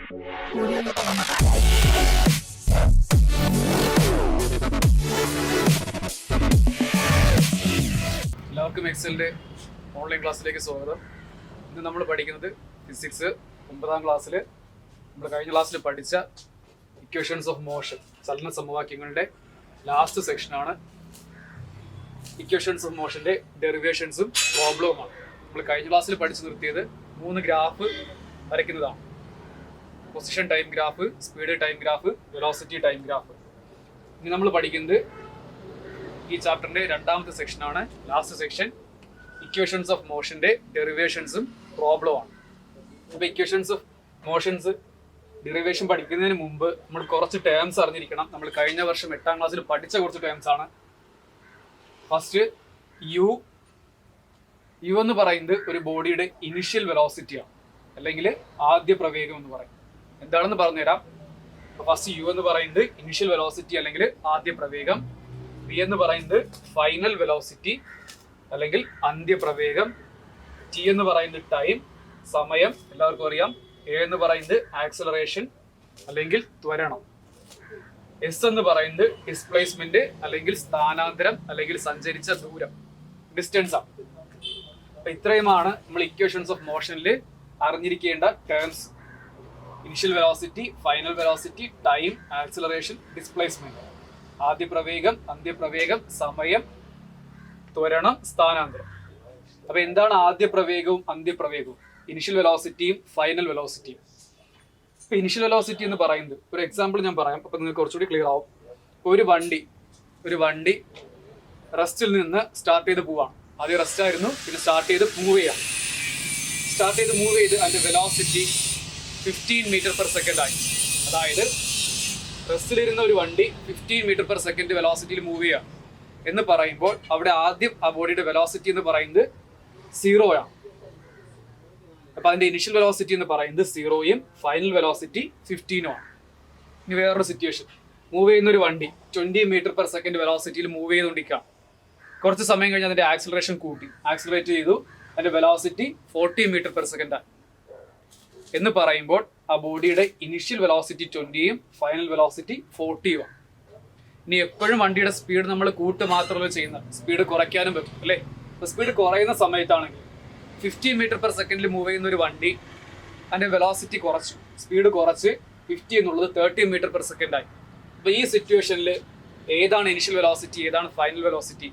എല്ലാവർക്കും എക്സലിന്റെ ഓൺലൈൻ ക്ലാസ്സിലേക്ക് സ്വാഗതം. ഇന്ന് നമ്മൾ പഠിക്കുന്നത് ഫിസിക്സ് 9ാം ക്ലാസ്സിൽ നമ്മൾ കഴിഞ്ഞ ക്ലാസ്സിൽ പഠിച്ച ഇക്വേഷൻസ് ഓഫ് മോഷൻ, ചലന സമവാക്യങ്ങളുടെ ലാസ്റ്റ് സെക്ഷനാണ്. ഇക്വേഷൻസ് ഓഫ് മോഷന്റെ ഡെറിവേഷൻസും പ്രോബ്ലവുമാണ്. നമ്മൾ കഴിഞ്ഞ ക്ലാസ്സിൽ പഠിച്ചു നിർത്തിയത് 3 ഗ്രാഫ് വരയ്ക്കുന്നതാണ്. Position time graph, speed time graph, velocity time graph. ഇനി നമ്മൾ പഠിക്കുന്നത് ഈ ചാപ്റ്ററിന്റെ 2ാമത്തെ സെക്ഷനാണ്, ലാസ്റ്റ് സെക്ഷൻ. ഇക്വേഷൻസ് ഓഫ് മോഷന്റെ ഡെറിവേഷൻസും പ്രോബ്ലമാണ്. അപ്പോൾ ഇക്വേഷൻസ് ഓഫ് മോഷൻസ് ഡെറിവേഷൻ പഠിക്കുന്നതിന് മുമ്പ് നമ്മൾ കുറച്ച് ടേംസ് അറിഞ്ഞിരിക്കണം. നമ്മൾ കഴിഞ്ഞ വർഷം 8ാം ക്ലാസ്സിൽ പഠിച്ച കുറച്ച് ടേംസ് ആണ്. ഫസ്റ്റ് യു എന്ന് പറയുന്നത് ഒരു ബോഡിയുടെ ഇനിഷ്യൽ വെലോസിറ്റിയാണ്, അല്ലെങ്കിൽ ആദ്യ പ്രവേഗം എന്ന് പറയും. എന്താണെന്ന് പറഞ്ഞുതരാം. ഫസ്റ്റ് യു എന്ന് പറയുന്നത് ഇനിഷ്യൽ വെലോസിറ്റി അല്ലെങ്കിൽ ആദ്യ പ്രവേഗം. വി എന്ന് പറയുന്നത് ഫൈനൽ വെലോസിറ്റി അല്ലെങ്കിൽ അന്ത്യപ്രവേഗം. ടി എന്ന് പറയുന്നത് ടൈം, സമയം, എല്ലാവർക്കും അറിയാം. എ എന്ന് പറയുന്നത് ആക്സലറേഷൻ അല്ലെങ്കിൽ ത്വരണം. എസ് എന്ന് പറയുന്നത് ഡിസ്പ്ലേസ്മെന്റ് അല്ലെങ്കിൽ സ്ഥാനാന്തരം അല്ലെങ്കിൽ സഞ്ചരിച്ച ദൂരം, ഡിസ്റ്റൻസ് ആണ്. അപ്പൊ ഇത്രയുമാണ് നമ്മൾ ഇക്വേഷൻസ് ഓഫ് മോഷനിൽ അറിഞ്ഞിരിക്കേണ്ട terms. Initial velocity, final velocity, time, acceleration, displacement, ആദ്യ പ്രവേഗം, അന്ത്യപ്രവേഗം, സമയം, ത്വരണം, സ്ഥാനാന്തരം. അപ്പൊ എന്താണ് ആദ്യ പ്രവേഗവും അന്ത്യപ്രവേഗവും? ഇനിഷ്യൽ വെലോസിറ്റിയും ഫൈനൽ വെലോസിറ്റിയും. ഇപ്പൊ ഇനിഷ്യൽ വെലോസിറ്റി എന്ന് പറയുന്നത് ഒരു എക്സാമ്പിൾ ഞാൻ പറയാം, അപ്പൊ നിങ്ങൾക്ക് കുറച്ചുകൂടി ക്ലിയർ ആവും. ഒരു വണ്ടി റെസ്റ്റിൽ നിന്ന് സ്റ്റാർട്ട് ചെയ്ത് പോവാണ്. ആദ്യം റെസ്റ്റ് ആയിരുന്നു, പിന്നെ സ്റ്റാർട്ട് ചെയ്ത് മൂവ് ചെയ്ത് അതിന്റെ വെലോസിറ്റി 15 മീറ്റർ പെർ സെക്കൻഡ് ആയി. അതായത് റെസ്റ്റിലിരുന്ന ഒരു വണ്ടി 15 മീറ്റർ പെർ സെക്കൻഡ് വെലോസിറ്റിയിൽ മൂവ് ചെയ്യുക എന്ന് പറയുമ്പോൾ അവിടെ ആദ്യം ആ ബോഡിയുടെ വെലോസിറ്റി എന്ന് പറയുന്നത് 0 ആണ്. അപ്പൊ അതിന്റെ ഇനിഷ്യൽ വെലോസിറ്റി എന്ന് പറയുന്നത് 0യും ഫൈനൽ വെലോസിറ്റി 15 ആണ്. ഇനി വേറൊരു സിറ്റുവേഷൻ, മൂവ് ചെയ്യുന്ന ഒരു വണ്ടി 20 മീറ്റർ പെർ സെക്കൻഡ് വെലോസിറ്റിയിൽ മൂവ് ചെയ്തുകൊണ്ടിരിക്കുകയാണ്. കുറച്ച് സമയം കഴിഞ്ഞ് അതിന്റെ ആക്സിലറേഷൻ കൂട്ടി, ആക്സിലറേറ്റ് ചെയ്തു, അതിന്റെ വെലോസിറ്റി 40 മീറ്റർ പെർ സെക്കൻഡ് ആയി എന്ന് പറയുമ്പോൾ ആ ബോഡിയുടെ ഇനിഷ്യൽ വെലോസിറ്റി 20യും ഫൈനൽ വെലോസിറ്റി 40യും ആണ്. ഇനി എപ്പോഴും വണ്ടിയുടെ സ്പീഡ് നമ്മൾ കൂട്ട് മാത്രമല്ല ചെയ്യുന്നത്, സ്പീഡ് കുറയ്ക്കാനും പറ്റും അല്ലേ? അപ്പോൾ സ്പീഡ് കുറയുന്ന സമയത്താണെങ്കിൽ 15 മീറ്റർ പെർ സെക്കൻഡിൽ മൂവ് ചെയ്യുന്ന ഒരു വണ്ടി അതിന്റെ വെലോസിറ്റി കുറച്ചു, സ്പീഡ് കുറച്ച് 50 എന്നുള്ളത് 30 മീറ്റർ പെർ സെക്കൻഡ് ആയി. അപ്പോൾ ഈ സിറ്റുവേഷനിൽ ഏതാണ് ഇനിഷ്യൽ വെലോസിറ്റി, ഏതാണ് ഫൈനൽ വെലോസിറ്റി?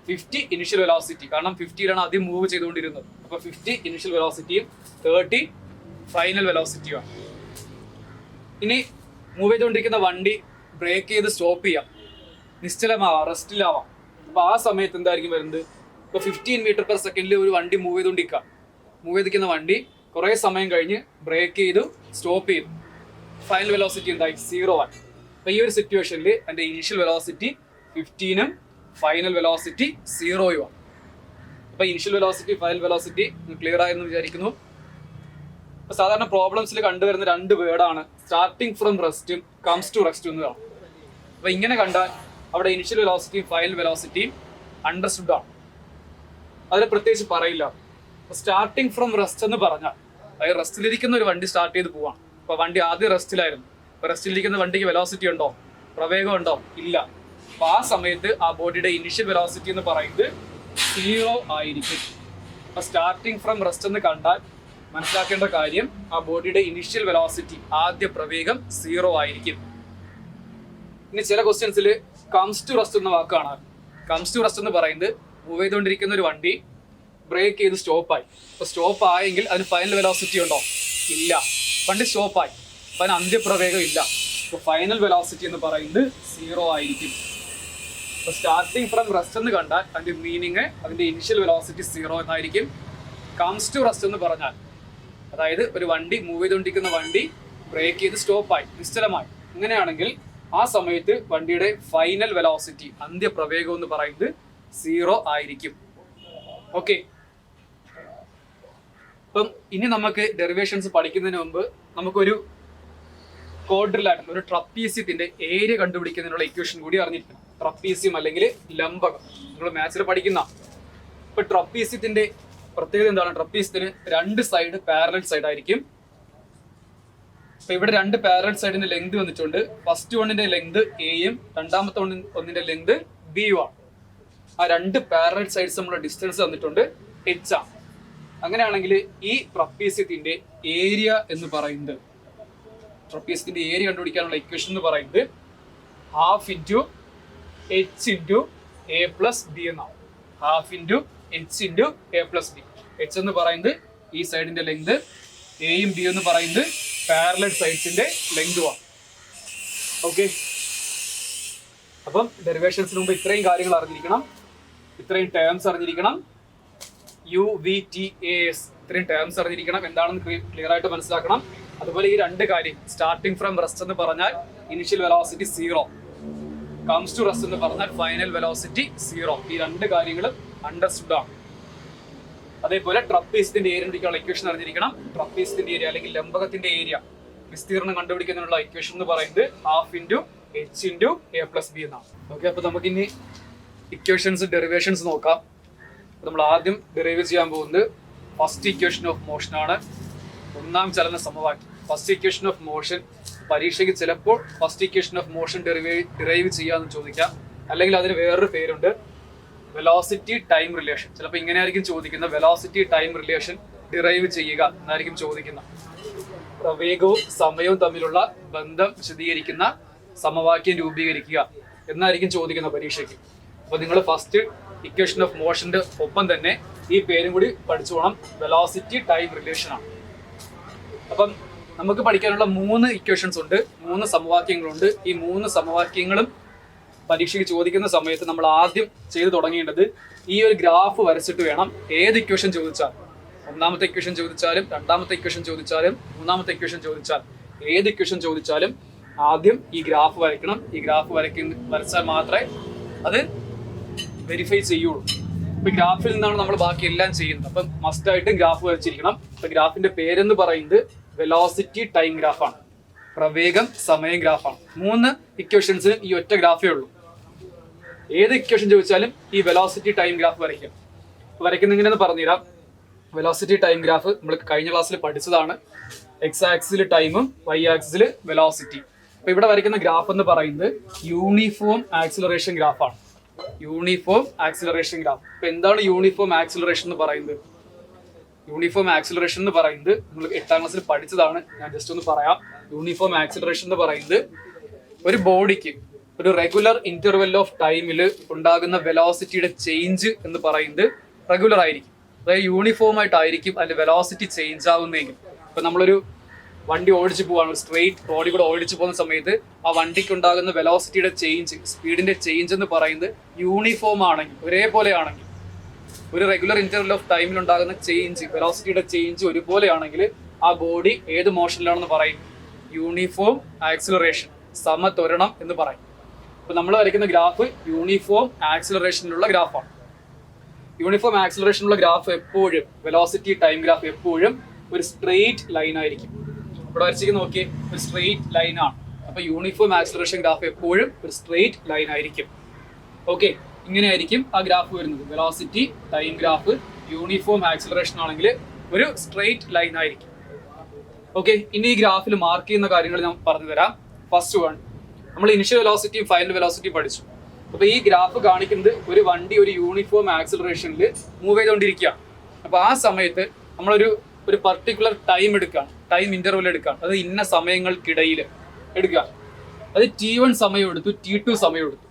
50 ഇനിഷ്യൽ വെലോസിറ്റി, കാരണം 50യിലാണ് ആദ്യം മൂവ് ചെയ്തുകൊണ്ടിരുന്നത്. അപ്പോൾ 50 ഇനിഷ്യൽ വെലോസിറ്റിയും 30 ഫൈനൽ വെലോസിറ്റിയുമാണ്. ഇനി മൂവ് ചെയ്തുകൊണ്ടിരിക്കുന്ന വണ്ടി ബ്രേക്ക് ചെയ്ത് സ്റ്റോപ്പ് ചെയ്യാം, നിശ്ചലമാവാം, റെസ്റ്റിലാവാം. അപ്പോൾ ആ സമയത്ത് എന്തായിരിക്കും വരുന്നത്? ഇപ്പോൾ 15 മീറ്റർ പെർ സെക്കൻഡിൽ ഒരു വണ്ടി മൂവ് ചെയ്തിരിക്കുന്ന വണ്ടി കുറേ സമയം കഴിഞ്ഞ് ബ്രേക്ക് ചെയ്തു, സ്റ്റോപ്പ് ചെയ്തു. ഫൈനൽ വെലോസിറ്റി എന്തായി? 0 ആണ്. അപ്പോൾ ഈ ഒരു സിറ്റുവേഷനിൽ അതിൻ്റെ ഇനിഷ്യൽ വെലോസിറ്റി 15ഉം ഫൈനൽ വെലോസിറ്റി 0യും ആണ്. അപ്പോൾ initial velocity, final velocity clear ആയെന്ന് വിചാരിക്കുന്നു. സാധാരണ പ്രോബ്ലംസിൽ കണ്ടുവരുന്ന 2 വേർഡാണ് സ്റ്റാർട്ടിങ് ഫ്രം റെസ്റ്റും കംസ് ടു റെസ്റ്റ് എന്നതാണ്. അപ്പൊ ഇങ്ങനെ കണ്ടാൽ അവിടെ ഇനിഷ്യൽ വെലോസിറ്റിയും ഫൈനൽ വെലോസിറ്റിയും അണ്ടർസ്റ്റുഡ് ആണ്, അതിൽ പ്രത്യേകിച്ച് പറയില്ല. അപ്പൊ സ്റ്റാർട്ടിങ് ഫ്രം റെസ്റ്റ് എന്ന് പറഞ്ഞാൽ അതായത് റെസ്റ്റിലിരിക്കുന്ന ഒരു വണ്ടി സ്റ്റാർട്ട് ചെയ്ത് പോവാണ്. അപ്പൊ വണ്ടി ആദ്യം റെസ്റ്റിലായിരുന്നു. അപ്പൊ റെസ്റ്റിലിരിക്കുന്ന വണ്ടിക്ക് വെലോസിറ്റി ഉണ്ടോ, പ്രവേഗം ഉണ്ടോ? ഇല്ല. അപ്പൊ ആ സമയത്ത് ആ ബോഡിയുടെ ഇനിഷ്യൽ വെലോസിറ്റി എന്ന് പറയുന്നത് 0 ആയിരിക്കും. അപ്പൊ സ്റ്റാർട്ടിങ് ഫ്രം റെസ്റ്റ് എന്ന് കണ്ടാൽ മനസ്സിലാക്കേണ്ട കാര്യം, ആ ബോഡിയുടെ ഇനിഷ്യൽ വെലോസിറ്റി, ആദ്യ പ്രവേഗം 0 ആയിരിക്കും. ഇനി ചില ക്വസ്റ്റ്യൻസിൽ കംസ് ടു റെസ്റ്റ് എന്ന വാക്കാണ്. കംസ് ടു റെസ്റ്റ് എന്ന് പറയുന്നത് മൂവ് ചെയ്തുകൊണ്ടിരിക്കുന്ന ഒരു വണ്ടി ബ്രേക്ക് ചെയ്ത് സ്റ്റോപ്പായി. അപ്പോൾ സ്റ്റോപ്പ് ആയെങ്കിൽ അതിന് ഫൈനൽ വെലോസിറ്റി ഉണ്ടോ? ഇല്ല. വണ്ടി സ്റ്റോപ്പായി, അപ്പം അതിന് അന്ത്യപ്രവേഗം ഇല്ല. അപ്പോൾ ഫൈനൽ വെലോസിറ്റി എന്ന് പറയുന്നത് 0 ആയിരിക്കും. അപ്പോൾ സ്റ്റാർട്ടിങ് ഫ്രം റെസ്റ്റ് എന്ന് കണ്ടാൽ അതിൻ്റെ മീനിങ് അതിൻ്റെ ഇനിഷ്യൽ വെലോസിറ്റി 0 എന്നായിരിക്കും. കംസ് ടു റെസ്റ്റ് എന്ന് പറഞ്ഞാൽ അതായത് ഒരു വണ്ടി മൂവ് ചെയ്തുകൊണ്ടിരിക്കുന്ന വണ്ടി ബ്രേക്ക് ചെയ്ത് സ്റ്റോപ്പായി, നിശ്ചലമായി. ഇങ്ങനെയാണെങ്കിൽ ആ സമയത്ത് വണ്ടിയുടെ ഫൈനൽ വെലോസിറ്റി, അന്ത്യപ്രവേഗം എന്ന് പറയുന്നത് 0 ആയിരിക്കും. ഓക്കെ. അപ്പം ഇനി നമുക്ക് ഡെറിവേഷൻസ് പഠിക്കുന്നതിന് മുമ്പ് നമുക്കൊരു ക്വാഡ്രിലാറ്ററൽ, ഒരു ട്രപ്പീസ്യത്തിന്റെ ഏരിയ കണ്ടുപിടിക്കുന്നതിനുള്ള ഇക്വേഷൻ കൂടി അറിഞ്ഞിരിക്കണം. ട്രപ്പീസ്യം അല്ലെങ്കിൽ ലംബകം നമ്മൾ മാത്സിൽ പഠിക്കുന്ന. ഇപ്പൊ ട്രപ്പീസ്യത്തിന്റെ പ്രത്യേകത എന്താണ്? ട്രപ്പീസ്യത്തിന് 2 സൈഡ് പാരലൽ സൈഡ് ആയിരിക്കും. അപ്പൊ ഇവിടെ രണ്ട് പാരലൽ സൈഡിന്റെ ലെങ്ത് വന്നിട്ടുണ്ട്. ഫസ്റ്റ് വണ്ണിന്റെ ലെങ്ത് എയും രണ്ടാമത്തെ ഒന്നിന്റെ ലെങ്ത് ബിയും ആണ്. ആ രണ്ട് പാരലൽ സൈഡ്സ് നമ്മുടെ ഡിസ്റ്റൻസ് തന്നിട്ടുണ്ട് h ആണ്. അങ്ങനെയാണെങ്കിൽ ഈ ട്രപ്പീസ്യത്തിന്റെ ഏരിയ എന്ന് പറയുന്നത്, ട്രപ്പീസ്യത്തിന്റെ ഏരിയ കണ്ടുപിടിക്കാനുള്ള ഇക്വേഷൻ എന്ന് പറയുന്നത് half into h into a plus B എന്നാണ്. Half into h into a plus B. h എന്ന് പറയുന്നത് ഈ സൈഡിന്റെ ലെങ്ത്, എയും ബി എന്ന് പറയുന്നത് പാരലൽ സൈഡ്സിന്റെ ലെങ്തുമാണ്. ഓക്കെ, അപ്പം ഡെറിവേഷൻസിന് മുമ്പ് ഇത്രയും കാര്യങ്ങൾ അറിഞ്ഞിരിക്കണം, ഇത്രയും ടേംസ് അറിഞ്ഞിരിക്കണം. U V T A S ഇത്രയും ടേംസ് അറിഞ്ഞിരിക്കണം, എന്താണെന്ന് ക്ലിയർ ആയിട്ട് മനസ്സിലാക്കണം. അതുപോലെ ഈ രണ്ട് കാര്യം, സ്റ്റാർട്ടിംഗ് ഫ്രം റെസ്റ്റ് എന്ന് പറഞ്ഞാൽ initial velocity 0, comes to rest എന്ന് പറഞ്ഞാൽ ഫൈനൽ വെലോസിറ്റി 0. ഈ രണ്ട് കാര്യങ്ങളും അണ്ടർസ്റ്റുഡ് ആണ്. അതേപോലെ ട്രപ്പീസ്യത്തിന്റെ ഏരിയ കണ്ടുപിടിക്കാനുള്ള ഇക്വേഷൻ അറിഞ്ഞിരിക്കണം. ട്രപ്പീസ്യത്തിന്റെ ഏരിയ അല്ലെങ്കിൽ ലംബകത്തിന്റെ ഏരിയ വിസ്തീർണം കണ്ടുപിടിക്കുന്നതിനുള്ള ഇക്വേഷൻ എന്ന് പറയുന്നത് half into h into a plus B എന്നാണ്. ഓക്കെ, അപ്പൊ നമുക്ക് ഇനി ഇക്വേഷൻസ് ഡെറിവേഷൻസ് നോക്കാം. നമ്മൾ ആദ്യം ഡെറിവ് ചെയ്യാൻ പോകുന്നത് ഫസ്റ്റ് ഇക്വേഷൻ ഓഫ് മോഷൻ ആണ്, ഒന്നാം ചലന സമവാക്യം. ഫസ്റ്റ് ഇക്വേഷൻ ഓഫ് മോഷൻ പരീക്ഷയ്ക്ക് ചിലപ്പോൾ first equation of motion derive ചെയ്യാമെന്ന് ചോദിക്കാം, അല്ലെങ്കിൽ അതിന് വേറൊരു പേരുണ്ട്, വെലോസിറ്റി ടൈം റിലേഷൻ. ചിലപ്പോൾ ഇങ്ങനെ ആയിരിക്കും ചോദിക്കുന്നത്, വെലോസിറ്റി ടൈം റിലേഷൻ ഡിറൈവ് ചെയ്യുക എന്നായിരിക്കും ചോദിക്കുന്നത്. വേഗവും സമയവും തമ്മിലുള്ള ബന്ധം വിശദീകരിക്കുന്ന സമവാക്യം രൂപീകരിക്കുക എന്നായിരിക്കും ചോദിക്കുന്ന പരീക്ഷയ്ക്ക്. അപ്പൊ നിങ്ങൾ ഫസ്റ്റ് ഇക്വേഷൻ ഓഫ് മോഷന്റെ ഒപ്പം തന്നെ ഈ പേരും കൂടി പഠിച്ചു പോകണം, വെലോസിറ്റി ടൈം റിലേഷൻ ആണ്. അപ്പം നമുക്ക് പഠിക്കാനുള്ള 3 ഇക്വേഷൻസ് ഉണ്ട്, 3 സമവാക്യങ്ങളുണ്ട്. ഈ 3 സമവാക്യങ്ങളും പരീക്ഷയ്ക്ക് ചോദിക്കുന്ന സമയത്ത് നമ്മൾ ആദ്യം ചെയ്തു തുടങ്ങേണ്ടത് ഈ ഒരു ഗ്രാഫ് വരച്ചിട്ട് വേണം ഏത് ഇക്വേഷൻ ചോദിച്ചാൽ, ഒന്നാമത്തെ ഇക്വേഷൻ ചോദിച്ചാലും രണ്ടാമത്തെ ഇക്വേഷൻ ചോദിച്ചാലും മൂന്നാമത്തെ ഇക്വേഷൻ ചോദിച്ചാൽ, ഏത് ഇക്വേഷൻ ചോദിച്ചാലും ആദ്യം ഈ ഗ്രാഫ് വരയ്ക്കണം. ഈ ഗ്രാഫ് വരച്ചാൽ മാത്രമേ അത് വെരിഫൈ ചെയ്യുള്ളൂ. ഇപ്പൊ ഗ്രാഫിൽ നിന്നാണ് നമ്മൾ ബാക്കി എല്ലാം ചെയ്യുന്നത്. അപ്പം മസ്റ്റ് ആയിട്ട് ഗ്രാഫ് വരച്ചിരിക്കണം. ഇപ്പൊ ഗ്രാഫിന്റെ പേരെന്ന് പറയുന്നത് വെലോസിറ്റി ടൈം ഗ്രാഫാണ്, പ്രവേഗം സമയം ഗ്രാഫാണ്. 3 ഇക്വേഷൻസിന് ഈ ഒറ്റ ഗ്രാഫേ ഉള്ളൂ. ഏത് ഇക്വേഷൻ ചോദിച്ചാലും ഈ വെലോസിറ്റി ടൈം ഗ്രാഫ് വരയ്ക്കാം. വരയ്ക്കുന്ന എങ്ങനെയെന്ന് പറഞ്ഞുതരാം. വെലോസിറ്റി ടൈം ഗ്രാഫ് നമ്മൾ കഴിഞ്ഞ ക്ലാസ്സിൽ പഠിച്ചതാണ്. എക്സ് ആക്സിൽ ടൈമും വൈ ആക്സിൽ വെലോസിറ്റി. അപ്പൊ ഇവിടെ വരയ്ക്കുന്ന ഗ്രാഫ് എന്ന് പറയുന്നത് യൂണിഫോം ആക്സിലറേഷൻ ഗ്രാഫാണ്. Uniform acceleration graph. ഇപ്പൊ എന്താണ് യൂണിഫോം ആക്സിലറേഷൻ എന്ന് പറയുന്നത്? യൂണിഫോം ആക്സിലറേഷൻ എന്ന് പറയുന്നത് നമ്മൾ 8ാം ക്ലാസ്സിൽ പഠിച്ചതാണ്, ഞാൻ ജസ്റ്റ് ഒന്ന് പറയാം. യൂണിഫോം ആക്സിലറേഷൻ എന്ന് പറയുന്നത് ഒരു ബോഡിക്ക് ഒരു റെഗുലർ ഇന്റർവെൽ ഓഫ് ടൈമിൽ ഉണ്ടാകുന്ന വെലോസിറ്റിയുടെ ചേഞ്ച് എന്ന് പറയുന്നത് റെഗുലർ ആയിരിക്കും, അതായത് യൂണിഫോം ആയിട്ടായിരിക്കും അതിന്റെ വെലോസിറ്റി ചേഞ്ച് ആവുന്നതെങ്കിൽ. ഇപ്പൊ നമ്മളൊരു വണ്ടി ഓടിച്ചു പോവാണ്, ഒരു സ്ട്രെയിറ്റ് റോഡിൽ കൂടെ ഓടിച്ചു പോകുന്ന സമയത്ത് ആ വണ്ടിക്ക് ഉണ്ടാകുന്ന വെലോസിറ്റിയുടെ ചേഞ്ച്, സ്പീഡിന്റെ ചേഞ്ച് എന്ന് പറയുന്നത് യൂണിഫോം ആണെങ്കിൽ, ഒരേപോലെ ആണെങ്കിൽ, ഒരു റെഗുലർ ഇന്റർവെൽ ഓഫ് ടൈമിൽ ഉണ്ടാകുന്ന ചേഞ്ച്, വെലോസിറ്റിയുടെ ചേഞ്ച് ഒരുപോലെയാണെങ്കിൽ ആ ബോഡി ഏത് മോഷനിലാണെന്ന് പറയും? യൂണിഫോം ആക്സിലറേഷൻ, സമത്വരണം എന്ന് പറയും. ഇപ്പൊ നമ്മൾ വരയ്ക്കുന്ന ഗ്രാഫ് യൂണിഫോം ആക്സിലറേഷനിലുള്ള ഗ്രാഫാണ്. യൂണിഫോം ആക്സിലറേഷനുള്ള ഗ്രാഫ് എപ്പോഴും, വെലോസിറ്റി ടൈം ഗ്രാഫ് എപ്പോഴും ഒരു സ്ട്രെയിറ്റ് ലൈൻ ആയിരിക്കും. ഇവിടെ വരച്ചിരിക്കുന്ന നോക്കിയേ, ഒരു സ്ട്രെയിറ്റ് ലൈൻ ആണ്. അപ്പൊ യൂണിഫോം ആക്സിലറേഷൻ ഗ്രാഫ് എപ്പോഴും ഒരു സ്ട്രെയിറ്റ് ലൈൻ ആയിരിക്കും. ഓക്കെ, ഇങ്ങനെയായിരിക്കും ആ ഗ്രാഫ് വരുന്നത്. Velocity time graph uniform acceleration ആണെങ്കിൽ ഒരു സ്ട്രെയിറ്റ് ലൈൻ ആയിരിക്കും. ഓക്കെ, ഇനി ഈ ഗ്രാഫിൽ മാർക്ക് ചെയ്യുന്ന കാര്യങ്ങൾ ഞാൻ പറഞ്ഞു തരാം. ഫസ്റ്റ് വൺ, നമ്മൾ ഇനിഷ്യൽ വെലോസിറ്റിയും ഫൈനൽ വെലോസിറ്റിയും പഠിച്ചു. അപ്പൊ ഈ ഗ്രാഫ് കാണിക്കുന്നത് ഒരു വണ്ടി ഒരു യൂണിഫോം ആക്സിലറേഷനിൽ മൂവ് ചെയ്തുകൊണ്ടിരിക്കുകയാണ്. അപ്പൊ ആ സമയത്ത് നമ്മളൊരു പർട്ടിക്കുലർ ടൈം എടുക്കുകയാണ്, ടൈം ഇന്റർവെൽ എടുക്കുകയാണ്. അത് ഇന്ന സമയങ്ങൾക്കിടയിൽ എടുക്കുക. അത് T1 സമയം എടുത്തു, T2 സമയം എടുത്തു.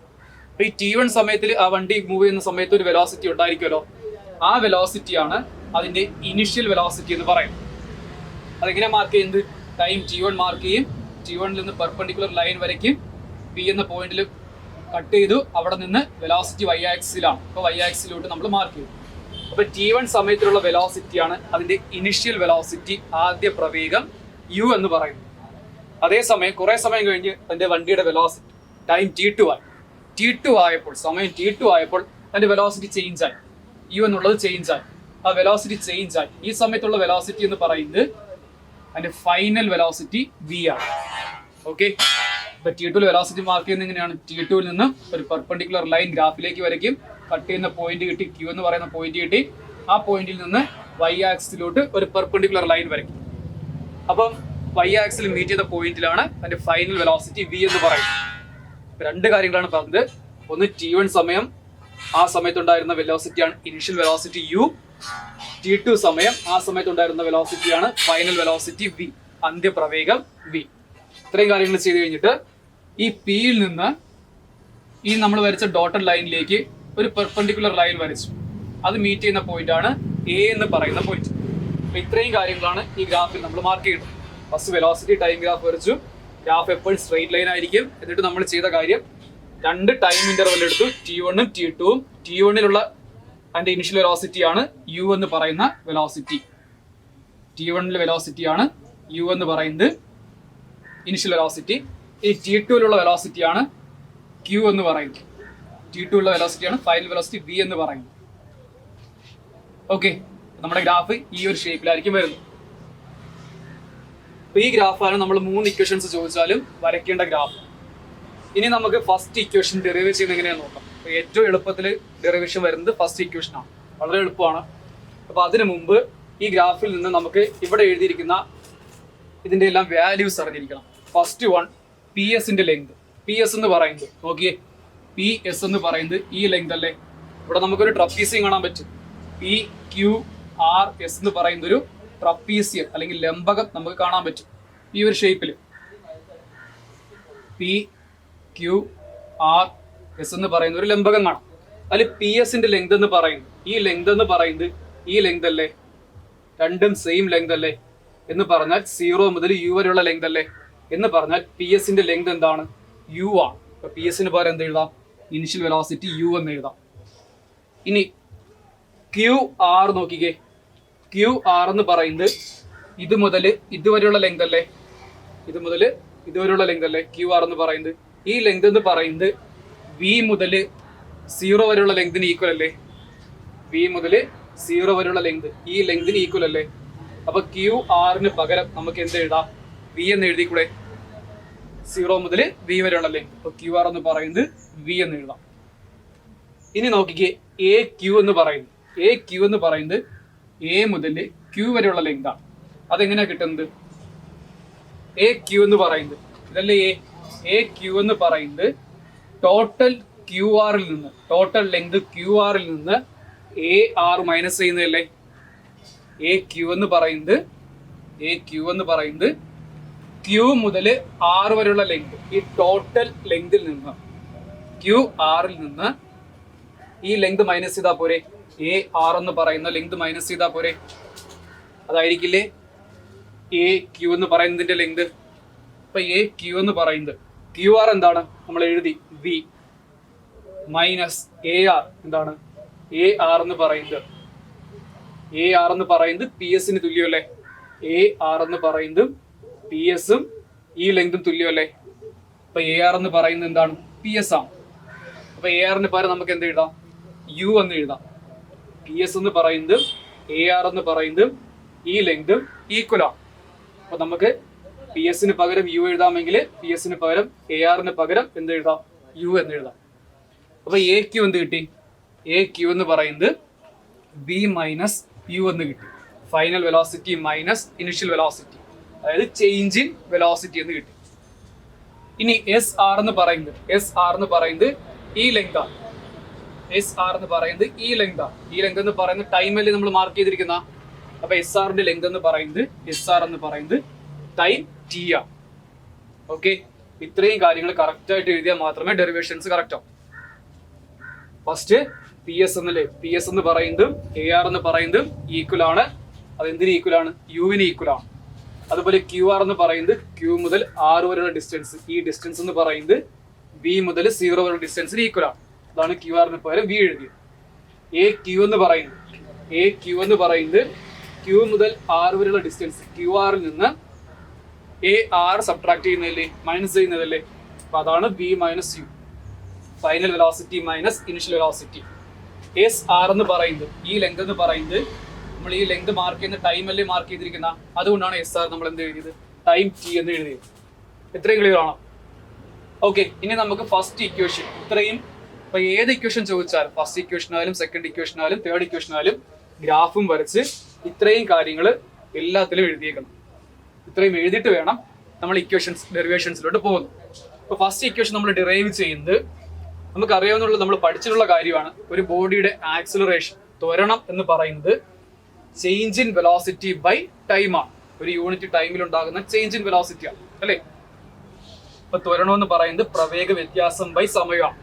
അപ്പൊ ഈ T1 സമയത്തിൽ ആ വണ്ടി മൂവ് ചെയ്യുന്ന സമയത്ത് ഒരു വെലോസിറ്റി ഉണ്ടായിരിക്കുമല്ലോ, ആ വെലോസിറ്റിയാണ് അതിന്റെ ഇനിഷ്യൽ വെലോസിറ്റി എന്ന് പറയുന്നത്. അതെങ്ങനെ മാർക്ക് ചെയ്യുന്നത്? ടൈം T1 മാർക്ക് ചെയ്യും, T1 നിന്ന് പെർപെൻഡിക്കുലർ ലൈൻ വരയ്ക്കും, P എന്ന പോയിന്റിൽ കട്ട് ചെയ്തു, അവിടെ നിന്ന് വെലോസിറ്റി y ആക്സിലാണ്. അപ്പോൾ y ആക്സിലോട്ട് നമ്മൾ മാർക്ക് ചെയ്തു. അപ്പൊ T1 സമയത്തിലുള്ള വെലോസിറ്റിയാണ് അതിന്റെ ഇനിഷ്യൽ വെലോസിറ്റി, ആദ്യ പ്രവേഗം u എന്ന് പറയുന്നത്. അതേസമയം കുറെ സമയം കഴിഞ്ഞ് അതിന്റെ വണ്ടിയുടെ വെലോസിറ്റി ടൈം T2 ആയി. T2 ആയപ്പോൾ, സമയം T2 ആയപ്പോൾ അതിന്റെ വെലോസിറ്റി ചേഞ്ച് ആയി, u എന്നുള്ളത് ചേഞ്ച് ആയി, ആ വെലോസിറ്റി ചേഞ്ച് ആയി. ഈ സമയത്തുള്ള വെലോസിറ്റി എന്ന് പറയുന്നത് അതിന്റെ ഫൈനൽ വെലോസിറ്റി v ആണ്. ഓക്കെ, ഇപ്പൊ T2 വെലോസിറ്റി മാർക്ക് ചെയ്യുന്നത് എങ്ങനെയാണ്? T2 നിന്ന് ഒരു പെർപെൻഡിക്കുലർ ലൈൻ ഗ്രാഫിലേക്ക് വരയ്ക്കും, കട്ട് ചെയ്യുന്ന പോയിന്റ് കിട്ടി, Q എന്ന് പറയുന്ന പോയിന്റ് കിട്ടി, ആ പോയിന്റിൽ നിന്ന് y ആക്സിലോട്ട് ഒരു പെർപെൻഡിക്കുലർ ലൈൻ വരയ്ക്കും. അപ്പം y ആക്സിൽ മീറ്റ് ചെയ്ത പോയിന്റിലാണ് അതിന്റെ ഫൈനൽ വെലോസിറ്റി v എന്ന് പറയുന്നത്. രണ്ട് കാര്യങ്ങളാണ് പറഞ്ഞത്. ഒന്ന് t1 സമയം, ആ സമയത്തുണ്ടായിരുന്ന വെലോസിറ്റിയാണ് ഇനിഷ്യൽ വെലോസിറ്റി u. t2 സമയം, ആ സമയത്തുണ്ടായിരുന്ന വെലോസിറ്റിയാണ് ഫൈനൽ വെലോസിറ്റി v, അന്ത്യപ്രവേഗം v. ഇത്രയും കാര്യങ്ങൾ ചെയ്ത് കഴിഞ്ഞിട്ട് ഈ പിയിൽ നിന്ന് ഈ നമ്മൾ വരച്ച ഡോട്ടഡ് ലൈനിലേക്ക് ഒരു പെർപെൻഡിക്കുലർ ലൈൻ വരച്ചു. അത് മീറ്റ് ചെയ്യുന്ന പോയിന്റ് ആണ് എ എന്ന് പറയുന്ന പോയിന്റ്. അപ്പൊ ഇത്രയും കാര്യങ്ങളാണ് ഈ ഗ്രാഫിൽ നമ്മൾ മാർക്ക് ചെയ്യുന്നത്. ഫസ്റ്റ് വെലോസിറ്റി ടൈം ഗ്രാഫ് വരച്ചു. ഗ്രാഫ് എപ്പോഴും സ്ട്രെയിറ്റ് ലൈൻ ആയിരിക്കും. എന്നിട്ട് നമ്മൾ ചെയ്ത കാര്യം, രണ്ട് ടൈം ഇന്റർവെൽ എടുത്തു, t1 ഉം t2 ഉം. t1ലുള്ള അതിന്റെ ഇനിഷ്യൽ വെലോസിറ്റി ആണ് u എന്ന് പറയുന്ന വെലോസിറ്റി. t1ലെ വെലോസിറ്റി ആണ് u എന്ന് പറയുന്നത് ഇനിഷ്യൽ വെലോസിറ്റി. ഈ t2ലുള്ള വെലോസിറ്റി ആണ് q എന്ന് പറയുന്നത്. t2ലുള്ള വെലോസിറ്റിയാണ് ഫൈനൽ വെലോസിറ്റി v എന്ന് പറയുന്നത്. ഓക്കെ, നമ്മുടെ ഗ്രാഫ് ഈ ഒരു ഷേപ്പിലായിരിക്കും വരുന്നത്. അപ്പൊ ഈ ഗ്രാഫാണ് നമ്മൾ 3 ഇക്വേഷൻസ് ചോദിച്ചാലും വരയ്ക്കേണ്ട ഗ്രാഫ്. ഇനി നമുക്ക് ഫസ്റ്റ് ഇക്വേഷൻ ഡെറിവേറ്റ് ചെയ്യുന്നത് എങ്ങനെയാണെന്ന് നോക്കാം. അപ്പൊ ഏറ്റവും എളുപ്പത്തിൽ ഡെറിവേഷൻ വരുന്നത് ഫസ്റ്റ് ഇക്വേഷൻ ആണ്. വളരെ എളുപ്പമാണ്. അപ്പൊ അതിനു മുമ്പ് ഈ ഗ്രാഫിൽ നിന്ന് നമുക്ക് ഇവിടെ എഴുതിയിരിക്കുന്ന ഇതിന്റെ എല്ലാം വാല്യൂസ് അറിഞ്ഞിരിക്കണം. ഫസ്റ്റ് വൺ, പി എസിന്റെ ലെങ്ത്. പി എസ് എന്ന് പറയുന്നത് നോക്കിയേ, പി എസ് എന്ന് പറയുന്നത് ഈ ലെങ്ത് അല്ലേ. ഇവിടെ നമുക്കൊരു ട്രപ്പീസിയം കാണാൻ പറ്റും. പി ക്യു ആർ എസ് എന്ന് പറയുന്ന ഒരു ട്രപ്പീസിയം അല്ലെങ്കിൽ ലംബകം നമുക്ക് കാണാൻ പറ്റും ഈ ഒരു ഷേപ്പിൽ. പി ക്യു ആർ എസ് എന്ന് പറയുന്ന ഒരു ലംബകം കാണാം. അതിൽ പി എസിന്റെ ലെങ്ത് എന്ന് പറയുന്നത് ഈ ലെങ്ത് എന്ന് പറയുന്നത് ഈ ലെങ്ത് അല്ലേ, രണ്ടും സെയിം ലെങ്ത് അല്ലേ എന്ന് പറഞ്ഞാൽ 0 മുതൽ യു വരെയുള്ള ലെങ്ത് അല്ലേ എന്ന് പറഞ്ഞാൽ പി എസിന്റെ ലെങ്ത് എന്താണ്, യു ആണ്. അപ്പൊ പി എസിന് പകരം എന്ത് എഴുതാം, ഇനിഷ്യൽ വെലോസിറ്റി യു എന്ന് എഴുതാം. ഇനി ക്യു ആർ നോക്കിക്കേ, ക്യു ആർ എന്ന് പറയുന്നത് ഇത് മുതൽ ഇതുവരെയുള്ള ലെങ്ത് അല്ലേ, ഇത് മുതൽ ഇതുവരെയുള്ള ലെങ്ത് അല്ലേ ക്യു ആർ എന്ന് പറയുന്നത്. ഈ ലെങ്ത് എന്ന് പറയുന്നത് വി മുതൽ 0 വരെയുള്ള ലെങ്തിന് ഈക്വൽ അല്ലേ, വി മുതൽ 0 വരെയുള്ള ലെങ്ത് ഈ ലെങ്തിന് ഈക്വൽ അല്ലേ. അപ്പൊ ക്യു ആറിന് പകരം നമുക്ക് എന്ത് എഴുതാം, വി എന്ന് എഴുതിക്കൂടെ, 0 മുതൽ വി വരെയുള്ള ലെങ്ത്. അപ്പൊ ക്യു ആർ എന്ന് പറയുന്നത് വി എന്ന് എഴുതാം. ഇനി നോക്കിക്കേ, എ ക്യു എന്ന് പറയുന്നത്, എ ക്യു എന്ന് പറയുന്നത് എ മുതൽ ക്യു വരെയുള്ള ലെങ്ത് ആണ്. അതെങ്ങനെയാ കിട്ടുന്നത്, എ ക്യു എന്ന് പറയുന്നത് ഇതല്ലേ എ ക്യു എന്ന് പറയുന്നത് ടോട്ടൽ ക്യു ആറിൽ നിന്ന്, ടോട്ടൽ ലെങ്ത് ക്യു ആറിൽ നിന്ന് എ ആർ മൈനസ് ചെയ്യുന്നതല്ലേ. എ ക്യു എന്ന് പറയുന്നത്, എ ക്യു എന്ന് പറയുന്നത് ക്യു മുതൽ ആർ വരെയുള്ള ലെങ്ത്, ഈ ടോട്ടൽ ലെങ്തിൽ നിന്ന് ക്യു ആറിൽ നിന്ന് ഈ ലെങ്ത് മൈനസ് ചെയ്താൽ പോരെ, എ ആർ എന്ന് പറയുന്ന ലെങ്ത് മൈനസ് ചെയ്താൽ പോരെ. അതായിരിക്കില്ലേ എ ക്യു എന്ന് പറയുന്നതിന്റെ ലെങ്ത്. അപ്പൊ എ ക്യു എന്ന് പറയുന്നത് ക്യു ആർ എന്താണ്, നമ്മൾ എഴുതി വി മൈനസ് എ ആർ എന്താണ്, എ ആർ എന്ന് പറയുന്നത്, എ ആർ എന്ന് പറയുന്നത് പി എസിന് തുല്യമല്ലേ. എ ആർ എന്ന് പറയുന്നത് പി എസും ഈ ലെങ്തും തുല്യമല്ലേ. അപ്പൊ എ ആർ എന്ന് പറയുന്നത് എന്താണ്, പി എസ് ആണ്. അപ്പൊ എ ആറിന് പകരം നമുക്ക് എന്ത് എഴുതാം, യു എന്ന് എഴുതാം. പി എസ് എന്ന് പറയുന്നത് എ ആർ എന്ന് പറയുന്നത് ഈ ലെങ്തും ഈക്വൽ ആണ്. അപ്പൊ നമുക്ക് പി എസിന് പകരം യു എഴുതാമെങ്കിൽ പി എസിന് പകരം എ ആറിന് പകരം എന്ത് എഴുതാം, യു എന്ന് എഴുതാം. അപ്പൊ എ ക്യു എന്ത് കിട്ടി, എ ക്യു എന്ന് പറയുന്നത് ബി മൈനസ് യു എന്ന് കിട്ടി. Final velocity minus initial velocity, അതായത് ചേഞ്ച് ഇൻ വെലോസിറ്റി എന്ന് കിട്ടി. ഇനി എസ് ആർ എന്ന് പറയുന്നത്, എസ് ആർ എന്ന് പറയുന്നത് ഈ ലെങ്ത് ആണ്. എസ് ആർ എന്ന് പറയുന്നത് ഈ ലെങ്ത് ആണ്. ഈ ലെങ്ത് എന്ന് പറയുന്നത് ടൈമല്ലേ നമ്മൾ മാർക്ക് ചെയ്തിരിക്കുന്ന. അപ്പൊ എസ് ആറിന്റെ ലെങ്ത് എന്ന് പറയുന്നത്, എസ് ആർ എന്ന് പറയുന്നത് ടൈം ടി ആണ്. ഓക്കെ, ഇത്രയും കാര്യങ്ങൾ കറക്റ്റ് ആയിട്ട് എഴുതിയാൽ മാത്രമേ ഡെറിവേഷൻസ് കറക്റ്റ് ആവും. ഫസ്റ്റ് പി എസ് എന്നല്ലേ, പി എസ് എന്ന് പറയുന്നത് എ ആർ എന്ന് പറയുന്നത് ഈക്വൽ ആണ്. അതെന്തിന് ഈക്വൽ ആണ്, യുവിന് ഈക്വൽ ആണ്. അതുപോലെ ക്യു ആർ എന്ന് പറയുന്നത് ക്യു മുതൽ ആർ വരെയുള്ള ഡിസ്റ്റൻസ്, ഈ ഡിസ്റ്റൻസ് എന്ന് പറയുന്നത് ബി മുതൽ 0 വരെയുള്ള ഡിസ്റ്റൻസിന് ഈക്വൽ ആണ്. അതാണ് ക്യു ആറിന് പകരം വി എഴുതിയത്. എ ക്യു എന്ന് പറയുന്നത്, എ ക്യു എന്ന് പറയുന്നത് ക്യു മുതൽ ആർ വരെയുള്ള ഡിസ്റ്റൻസ് ക്യു ആറിൽ നിന്ന് എ ആർ സബ്ട്രാക്ട് ചെയ്യുന്നതല്ലേ, മൈനസ് ചെയ്യുന്നതല്ലേ. അപ്പൊ അതാണ് B minus U, final velocity minus initial velocity. S R എന്ന് പറയുന്നത് ഈ ലെങ്ത് എന്ന് പറയുന്നത് നമ്മൾ ഈ ലെങ്ത് മാർക്ക് ചെയ്യുന്ന ടൈം അല്ലേ മാർക്ക് ചെയ്തിരിക്കുന്ന, അതുകൊണ്ടാണ് എസ് ആർ നമ്മൾ എന്ത് എഴുതിയത്, ടൈം ടി എന്ന് എഴുതിയത്. ഇത്രയും ക്ലിയർ ആണോ? ഓക്കെ, ഇനി നമുക്ക് ഫസ്റ്റ് ഇക്വേഷൻ ഇത്രയും. ഇപ്പൊ ഏത് ഇക്വേഷൻ ചോദിച്ചാലും, ഫസ്റ്റ് ഇക്വേഷൻ ആയാലും സെക്കൻഡ് ഇക്വേഷൻ ആയാലും തേർഡ് ഇക്വേഷൻ ആയാലും ഗ്രാഫും വരച്ച് ഇത്രയും കാര്യങ്ങൾ എല്ലാത്തിലും എഴുതിയേക്കണം. ഇത്രയും എഴുതിയിട്ട് വേണം നമ്മൾ ഡെറിവേഷൻസിലോട്ട് പോകുന്നു. അപ്പോൾ ഫസ്റ്റ് ഇക്വേഷൻ നമ്മൾ ഡിറൈവ് ചെയ്യുന്നത് നമുക്കറിയാവുന്ന നമ്മൾ പഠിച്ചിട്ടുള്ള കാര്യമാണ്. ഒരു ബോഡിയുടെ ആക്സിലറേഷൻ ത്വരണം എന്ന് പറയുന്നത് ചേഞ്ച് ഇൻ വെലോസിറ്റി ബൈ ടൈമാണ്. ഒരു യൂണിറ്റ് ടൈമിൽ ഉണ്ടാകുന്ന ചേഞ്ച് ഇൻ വെലോസിറ്റിയാണ് അല്ലേ. അപ്പൊ ത്വരണം എന്ന് പറയുന്നത് പ്രവേഗ വ്യത്യാസം ബൈ സമയമാണ്.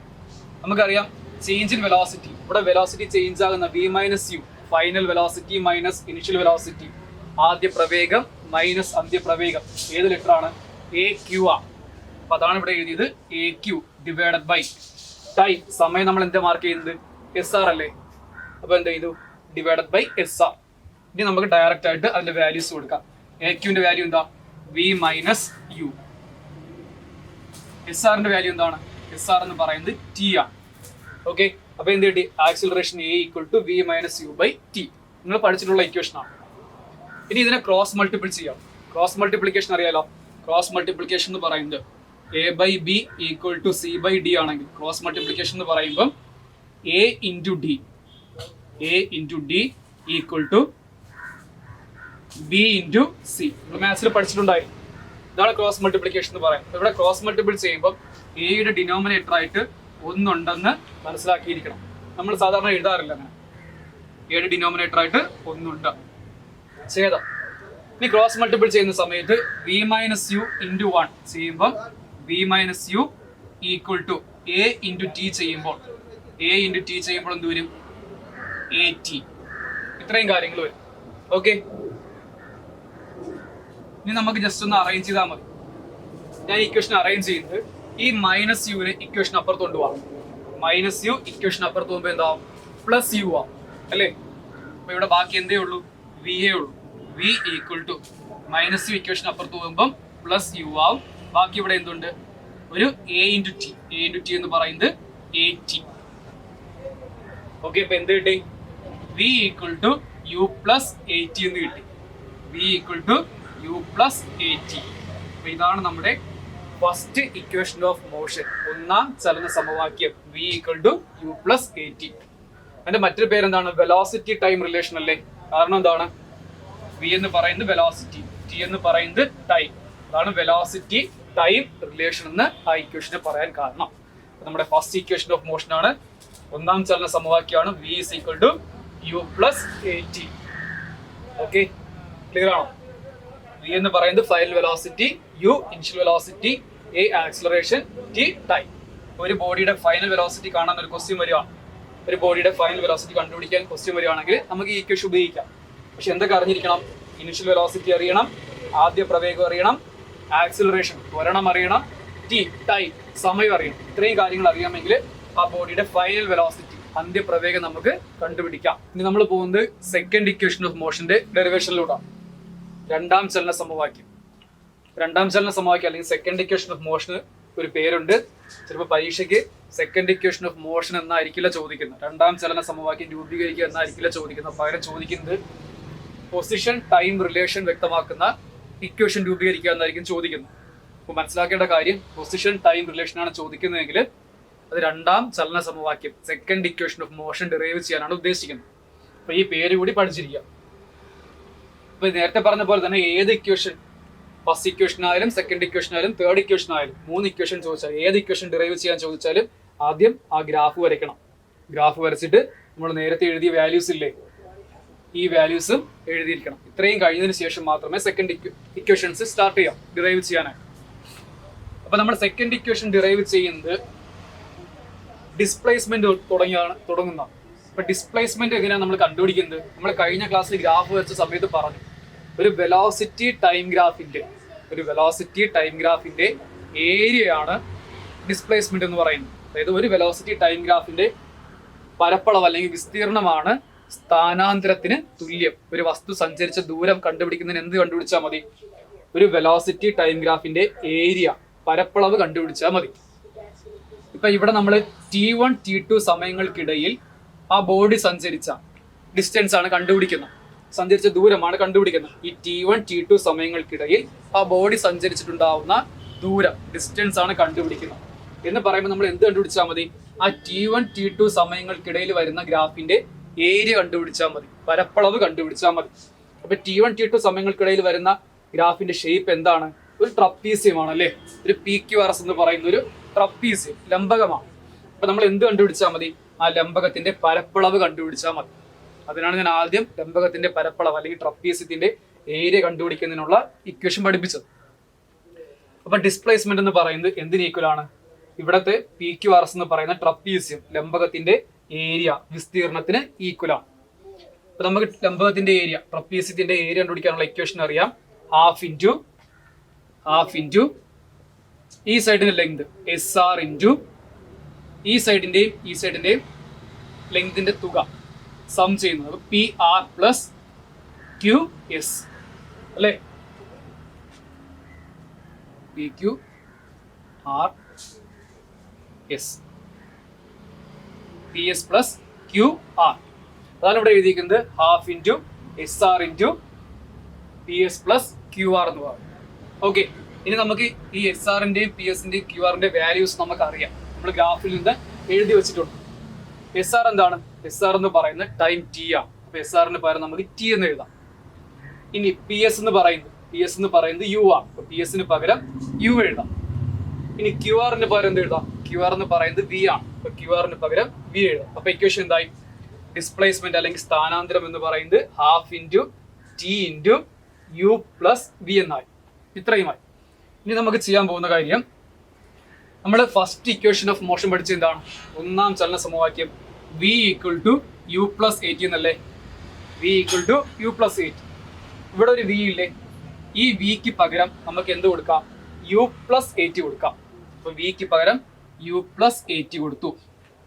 നമുക്കറിയാം ചേഞ്ച് ഇൻ വെലോസിറ്റി, ഇവിടെ വെലോസിറ്റി ചേഞ്ച് ആകുന്ന v minus U, final velocity minus initial velocity, ആദ്യ പ്രവേഗം മൈനസ് അന്ത്യ പ്രവേഗം, ഏത് ലെറ്റർ ആണ്? എ ക്യു ആണ്. അപ്പൊ അതാണ് ഇവിടെ എഴുതിയത് A Q divided by time. സമയം നമ്മൾ എന്താ മാർക്ക് ചെയ്യുന്നത്? എസ് ആർ അല്ലേ. അപ്പൊ എന്ത് ചെയ്തു? Divided by S R. ഇനി നമുക്ക് ഡയറക്റ്റ് ആയിട്ട് അതിന്റെ വാല്യൂസ് കൊടുക്കാം. എ ക്യുവിന്റെ വാല്യൂ എന്താ? V minus U. എസ് ആറിന്റെ വാല്യൂ എന്താണ്? എസ് ആർ എന്ന് പറയുന്നത് ടി ആണ്. ഓക്കെ, അപ്പൊ എന്ത് കിട്ടി? Acceleration A equal to V minus U by T. നിങ്ങൾ പഠിച്ചിട്ടുള്ള ഇക്വേഷൻ ആണ്. ഇനി ഇതിനെ ക്രോസ് മൾട്ടിപ്പിൾ ചെയ്യാം. ക്രോസ് മൾട്ടിപ്ലിക്കേഷൻ അറിയാലോ. ക്രോസ് മൾട്ടിപ്ലിക്കേഷൻ എന്ന് പറയുന്നത് A by B equal to C by D ആണെങ്കിൽ ക്രോസ് മൾട്ടിപ്ലിക്കേഷൻ എന്ന് പറയുമ്പോൾ A into D equal to B into C. നമ്മൾ മാത്സിൽ പഠിച്ചിട്ടുണ്ടായി. ഇതാണ് ക്രോസ് മൾട്ടിപ്ലിക്കേഷൻ എന്ന് പറയുന്നത്. ഇവിടെ ക്രോസ് മൾട്ടിപ്പിൾ ചെയ്യുമ്പോൾ എയുടെ ഡിനോമിനേറ്റർ ആയിട്ട് ഒന്നുണ്ടെന്ന് മനസ്സിലാക്കിയിരിക്കണം. നമ്മൾ സാധാരണ എഴുതാറില്ല അങ്ങനെ. എയുടെ ഡിനോമിനേറ്റർ ആയിട്ട് ഒന്നുണ്ട്. ചെയ്താ ഇനി ക്രോസ് മൾട്ടിപ്പിൾ ചെയ്യുന്ന സമയത്ത് വി മൈനസ് യു ഇൻറ്റു 1 ചെയ്യുമ്പോൾ V minus U equal to A into T ചെയ്യുമ്പോൾ എന്ത് വരും? A T. ഇത്രയും കാര്യങ്ങൾ വരും. ഓക്കെ, ഇനി നമുക്ക് ജസ്റ്റ് ഒന്ന് അറേഞ്ച് ചെയ്താൽ മതി. ഞാൻ ഇക്വേഷൻ അറേഞ്ച് ചെയ്യുന്നത് ഈ മൈനസ് യുവിന് ഇക്വേഷൻ അപ്പുറത്ത് കൊണ്ടുപോകാം. മൈനസ് യു ഇക്വേഷൻ അപ്പുറത്ത് പോകുമ്പോൾ എന്താവും? പ്ലസ് യു ആവും അല്ലേ. അപ്പൊ ഇവിടെ ബാക്കി എന്തേ ഉള്ളൂ? വി എ ഉള്ളൂ. V equal to minus U equation അപ്പുറത്ത് പോകുമ്പം പ്ലസ് യു ആവും. ബാക്കി ഇവിടെ എന്തുണ്ട്? ഒരു എ ഇൻറ്റു ടി എന്ന് പറയുന്നത് എ ടി. ഓക്കെ, ഇപ്പൊ എന്ത് കിട്ടി? V equal to U plus A T എന്ന് കിട്ടി. V equal to U plus A T. അപ്പൊ ഇതാണ് നമ്മുടെ ഫസ്റ്റ് ഇക്വേഷൻ ഓഫ് മോഷൻ, ഒന്നാം ചലന സമവാക്യം. V equal to U plus A T. അതിന്റെ മറ്റൊരു പേരെന്താണ്? വെലോസിറ്റി ടൈം റിലേഷൻ അല്ലേ. കാരണം എന്താണ്? വി എന്ന് പറയുന്നത് വെലോസിറ്റി, ടി എന്ന് പറയുന്നത് ടൈം. അതാണ് വെലോസിറ്റി ടൈം റിലേഷൻ എന്ന് ആ ഇക്വേഷനെ പറയാൻ കാരണം. നമ്മുടെ ഫസ്റ്റ് ഇക്വേഷൻ ഓഫ് മോഷൻ ആണ്, ഒന്നാം ചലന സമവാക്യമാണ്. V is equal to U plus A T. Okay, clear ആണോ? വി എന്ന് പറയുന്നത് final velocity, U initial velocity, A acceleration, T time. ഒരു ബോഡിയുടെ ഫൈനൽ വെലോസിറ്റി കാണാൻ ഒരു ക്വസ്റ്റ്യൻ വരികയാണ്. ഒരു ബോഡിയുടെ ഫൈനൽ വെലോസിറ്റി കണ്ടുപിടിക്കാൻ ക്വസ്റ്റ്യൻ വരികയാണെങ്കിൽ നമുക്ക് ഈ ഇക്വേഷൻ ഉപയോഗിക്കാം. പക്ഷെ എന്തൊക്കെ അറിഞ്ഞിരിക്കണം? ഇനിഷ്യൽ വെലോസിറ്റി അറിയണം, ആദ്യ പ്രവേഗം അറിയണം, ആക്സിലറേഷൻ ത്വരണം അറിയണം, ടി ടൈം സമയം അറിയണം. ഇത്രയും കാര്യങ്ങൾ അറിയാമെങ്കിൽ ആ ബോഡിയുടെ ഫൈനൽ വെലോസിറ്റി അന്ത്യപ്രവേഗം നമുക്ക് കണ്ടുപിടിക്കാം. ഇനി നമ്മൾ പോകുന്നത് സെക്കൻഡ് ഇക്വേഷൻ ഓഫ് മോഷന്റെ ഡെറിവേഷനിലൂടെയാണ്. രണ്ടാം ചലന സമവാക്യം അല്ലെങ്കിൽ സെക്കൻഡ് ഇക്വേഷൻ ഓഫ് മോഷന് ഒരു പേരുണ്ട്. ചിലപ്പോൾ പരീക്ഷയ്ക്ക് സെക്കൻഡ് ഇക്വേഷൻ ഓഫ് മോഷൻ എന്നായിരിക്കില്ല ചോദിക്കുന്നത്. രണ്ടാം ചലന സമവാക്യം രൂപീകരിക്കുക എന്നായിരിക്കില്ല ചോദിക്കുന്നത്. പകരം ചോദിക്കുന്നത് പൊസിഷൻ ടൈം റിലേഷൻ വ്യക്തമാക്കുന്ന ഇക്വേഷൻ രൂപീകരിക്കുക എന്നായിരിക്കും ചോദിക്കുന്നത്. അപ്പോൾ മനസ്സിലാക്കേണ്ട കാര്യം, പൊസിഷൻ ടൈം റിലേഷൻ ആണ് ചോദിക്കുന്നതെങ്കിൽ അത് രണ്ടാം ചലന സമവാക്യം second equation of motion derive ചെയ്യാനാണ് ഉദ്ദേശിക്കുന്നത്. അപ്പൊ ഈ പേര് കൂടി പഠിച്ചിരിക്കുക. അപ്പൊ നേരത്തെ പറഞ്ഞ പോലെ തന്നെ ഏത് ഇക്വേഷൻ, ഫസ്റ്റ് ഇക്വേഷൻ ആയാലും സെക്കൻഡ് ഇക്വേഷൻ ആയാലും തേർഡ് ഇക്വേഷൻ ആയാലും 3 ഇക്വേഷൻ ചോദിച്ചാൽ ഏത് ഇക്വേഷൻ ഡിറൈവ് ചെയ്യാൻ ചോദിച്ചാലും ആദ്യം ആ ഗ്രാഫ് വരയ്ക്കണം. ഗ്രാഫ് വരച്ചിട്ട് നമ്മൾ നേരത്തെ എഴുതിയ വാല്യൂസ് ഇല്ലേ, ഈ വാല്യൂസും എഴുതിയിരിക്കണം. ഇത്രയും കഴിഞ്ഞതിന് ശേഷം മാത്രമേ സെക്കൻഡ് ഇക്വേഷൻസ് സ്റ്റാർട്ട് ചെയ്യാം ഡിറൈവ് ചെയ്യാനായി. അപ്പൊ നമ്മൾ സെക്കൻഡ് ഇക്വേഷൻ ഡിറൈവ് ചെയ്യുന്നത് ഡിസ്പ്ലേസ്മെന്റ് തുടങ്ങുന്ന. അപ്പൊ ഡിസ്പ്ലേസ്മെന്റ് എങ്ങനെയാണ് നമ്മൾ കണ്ടുപിടിക്കുന്നത്? നമ്മൾ കഴിഞ്ഞ ക്ലാസ്സിൽ ഗ്രാഫ് വരച്ച സമയത്ത് പറഞ്ഞു, ഒരു വെലോസിറ്റി ടൈം ഗ്രാഫിന്റെ ഏരിയയാണ് ഡിസ്പ്ലേസ്മെന്റ് എന്ന് പറയുന്നത്. അതായത് ഒരു വെലോസിറ്റി ടൈം ഗ്രാഫിന്റെ പരപ്പളവ് അല്ലെങ്കിൽ വിസ്തീർണമാണ് സ്ഥാനാന്തരത്തിന് തുല്യം. ഒരു വസ്തു സഞ്ചരിച്ച ദൂരം കണ്ടുപിടിക്കുന്നതിന് എന്ത് കണ്ടുപിടിച്ചാൽ മതി? ഒരു വെലോസിറ്റി ടൈം ഗ്രാഫിന്റെ ഏരിയ, പരപ്പളവ് കണ്ടുപിടിച്ചാൽ മതി. ഇപ്പൊ ഇവിടെ നമ്മൾ T1 T2 സമയങ്ങൾക്കിടയിൽ ആ ബോഡി സഞ്ചരിച്ച ഡിസ്റ്റൻസ് ആണ് കണ്ടുപിടിക്കുന്നത്, സഞ്ചരിച്ച ദൂരമാണ് കണ്ടുപിടിക്കുന്നത്. ഈ T1 T2 സമയങ്ങൾക്കിടയിൽ ആ ബോഡി സഞ്ചരിച്ചിട്ടുണ്ടാവുന്ന ദൂരം, ഡിസ്റ്റൻസ് ആണ് കണ്ടുപിടിക്കുന്നത് എന്ന് പറയുമ്പോൾ നമ്മൾ എന്ത് കണ്ടുപിടിച്ചാൽ മതി? ആ T1 T2 സമയങ്ങൾക്കിടയിൽ വരുന്ന ഗ്രാഫിന്റെ ഏരിയ കണ്ടുപിടിച്ചാൽ മതി, പരപ്പളവ് കണ്ടുപിടിച്ചാൽ മതി. അപ്പൊ T1 T2 സമയങ്ങൾക്കിടയിൽ വരുന്ന ഗ്രാഫിന്റെ ഷേപ്പ് എന്താണ്? ഒരു ട്രപ്പീസിയം ആണ് അല്ലേ? ഒരു PQRS എന്ന് പറയുന്ന ഒരു ട്രപ്പീസിയം, ലംബകമാണ്. അപ്പൊ നമ്മൾ എന്ത് കണ്ടുപിടിച്ചാൽ മതി? ആ ലംബകത്തിന്റെ പരപ്പളവ് കണ്ടുപിടിച്ചാൽ മതി. അതിനാണ് ഞാൻ ആദ്യം ലംബകത്തിന്റെ പരപ്പളവ് അല്ലെങ്കിൽ ട്രപ്പീസിയത്തിന്റെ ഏരിയ കണ്ടുപിടിക്കുന്നതിനുള്ള ഇക്വേഷൻ പഠിപ്പിച്ചത്. അപ്പൊ ഡിസ്പ്ലേസ്മെന്റ് എന്ന് പറയുന്നത് എന്തിന് ഈക്വൽ ആണ്? ഇവിടത്തെ PQRS എന്ന് പറയുന്ന ട്രപ്പീസിയം ലംബകത്തിന്റെ ഏരിയ വിസ്തീർണത്തിന് ഈക്വൽ ആണ്. അപ്പൊ നമുക്ക് ലംബകത്തിന്റെ ഏരിയ, ട്രപ്പീസിയത്തിന്റെ ഏരിയ കണ്ടുപിടിക്കാനുള്ള ഇക്വേഷൻ അറിയാം. ഹാഫ് ഇൻറ്റു ഈ സൈഡിന്റെ ലെങ്ത് SR ഇൻറ്റു ഈ സൈഡിന്റെയും ലെങ്തിന്റെ തുക സം ചെയ്യുന്നത് PR പ്ലസ് QS അല്ലേ? PQRS PS plus QR. അതാണ് ഇവിടെ എഴുതിയിരിക്കുന്നത്. Half into SR into PS plus QR എന്ന് പറയും. ഓക്കെ, ഇനി നമുക്ക് ഈ SR-ന്റെയും PS-ന്റെയും QR-ന്റെ വാല്യൂസ് നമുക്ക് അറിയാം. നമ്മൾ ഗ്രാഫിൽ നിന്ന് എഴുതി വെച്ചിട്ടുണ്ട്. SR എന്താണ്? SR എന്ന് പറയുന്നത് ടൈം T ആണ്. അപ്പൊ SR-ന് പകരം നമുക്ക് T എന്ന് എഴുതാം. ഇനി PS എന്ന് പറയുന്നത് U ആണ്. അപ്പൊ PS-ന് പകരം U എഴുതാം. ഇനി QR-ന് പകരം എന്ത് എഴുതാം? QR എന്ന് പറയുന്നത് V ആണ്. അപ്പൊ QR-ന് പകരം V എഴുതാം. അപ്പൊ ഇക്വേഷൻ എന്തായി? ഡിസ്പ്ലേസ്മെന്റ് അല്ലെങ്കിൽ സ്ഥാനാന്തരം എന്ന് പറയുന്നത് half into T into U plus V എന്നായി. ഇത്രയുമായി. ഇനി നമുക്ക് ചെയ്യാൻ പോകുന്ന കാര്യം, നമ്മൾ ഫസ്റ്റ് ഇക്വേഷൻ ഓഫ് മോഷൻ പഠിച്ച എന്താണ്? ഒന്നാം ചലന സമവാക്യം V equal to U plus 8 എന്നല്ലേ? V equal to U plus 8. ഇവിടെ ഒരു V ഇല്ലേ? ഈ Vക്ക് പകരം നമുക്ക് എന്ത് കൊടുക്കാം? U പ്ലസ് 8 കൊടുക്കാം. അപ്പൊ Vക്ക് പകരം U പ്ലസ് 8 കൊടുത്തു.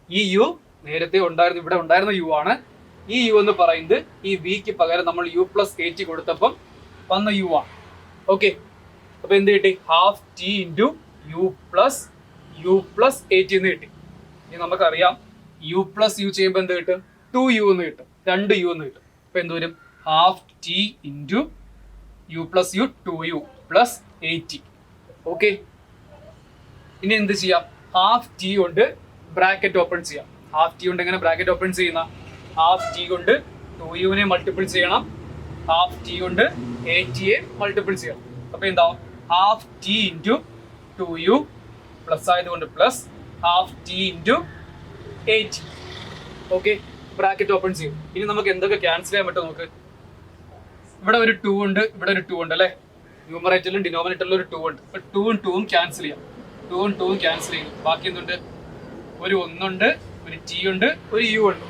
ഈ U നേരത്തെ ഇവിടെ ഉണ്ടായിരുന്ന U ആണ്. ഈ U എന്ന് പറയുന്നത് ഈ Vക്ക് പകരം നമ്മൾ U പ്ലസ് 8 കൊടുത്തപ്പം വന്ന U ആണ്. ഓക്കെ, അപ്പൊ എന്ത് കിട്ടി? Half T into U plus 8 എന്ന് കിട്ടി. ഇനി നമുക്കറിയാം U പ്ലസ് U ചെയ്യുമ്പോൾ എന്ത് കിട്ടും? 2U എന്ന് കിട്ടും, 2U എന്ന് കിട്ടും. അപ്പൊ എന്ത് വരും? Half T into U plus U 2U plus 80. Okay, ഇനി എന്ത് ചെയ്യാം? ഹാഫ് T കൊണ്ട് ബ്രാക്കറ്റ് ഓപ്പൺ ചെയ്യാം. ഹാഫ് T കൊണ്ട് എങ്ങനെ ബ്രാക്കറ്റ് ഓപ്പൺ ചെയ്യുന്ന? ഹാഫ് T കൊണ്ട് 2U മൾട്ടിപ്പിൾ ചെയ്യണം, ഹാഫ് T കൊണ്ട് 80 മൾട്ടിപ്പിൾ ചെയ്യണം. അപ്പൊ എന്താവും? Half T into 2U plus ആയതുകൊണ്ട് plus half T into 80. Okay, bracket open ചെയ്യും. ഇനി നമുക്ക് എന്തൊക്കെ ക്യാൻസൽ ചെയ്യാൻ പറ്റും നോക്ക്. ഇവിടെ ഒരു 2 ഉണ്ട്, ഇവിടെ ഒരു 2 ഉണ്ട് അല്ലേ? ന്യൂമറേറ്ററിലും ഡിനോമിനേറ്ററിലും ഒരു 2 ഉണ്ട്. അപ്പൊ 2 ഉം 2 ഉം ക്യാൻസൽ ചെയ്യാം. 2 ഉം 2 ഉം ക്യാൻസൽ ചെയ്യും. ബാക്കി എന്തുണ്ട്? ഒരു 1 ഉണ്ട്, ഒരു T ഉണ്ട്, ഒരു U ഉണ്ട്.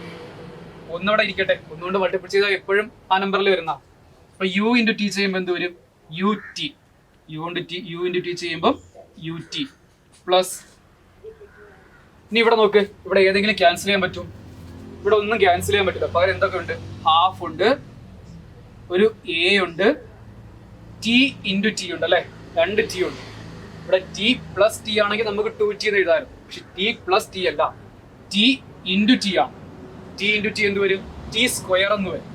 ഒന്നവിടെ ഇരിക്കട്ടെ. ഒന്നുകൊണ്ട് മൾട്ടിപ്പിൾ ചെയ്താൽ എപ്പോഴും ആ നമ്പറിൽ വരുന്ന. അപ്പൊ U ഇൻറ്റു T ചെയ്യുമ്പോൾ എന്ത് വരും? UT. U ഇൻറ്റു T ചെയ്യുമ്പോൾ UT പ്ലസ്. ഇനി ഇവിടെ നോക്ക്, ഇവിടെ ഏതെങ്കിലും ക്യാൻസൽ ചെയ്യാൻ പറ്റും? ഇവിടെ ഒന്നും ക്യാൻസൽ ചെയ്യാൻ പറ്റില്ല. പകരം എന്തൊക്കെ ഉണ്ട്? ഹാഫ് ഉണ്ട്, ഒരു A ഉണ്ട്, T ഇൻറ്റു T ഉണ്ട് അല്ലേ? 2 T ഉണ്ട്. ഇവിടെ T പ്ലസ് T ആണെങ്കിൽ നമുക്ക് 2T എന്ന് എഴുതാമായിരുന്നു. പക്ഷെ T പ്ലസ് T അല്ല, T ഇൻറ്റു T ആണ്. T ഇൻറ്റു T എന്ത് വരും? T സ്ക്വയർ എന്ന് വരും.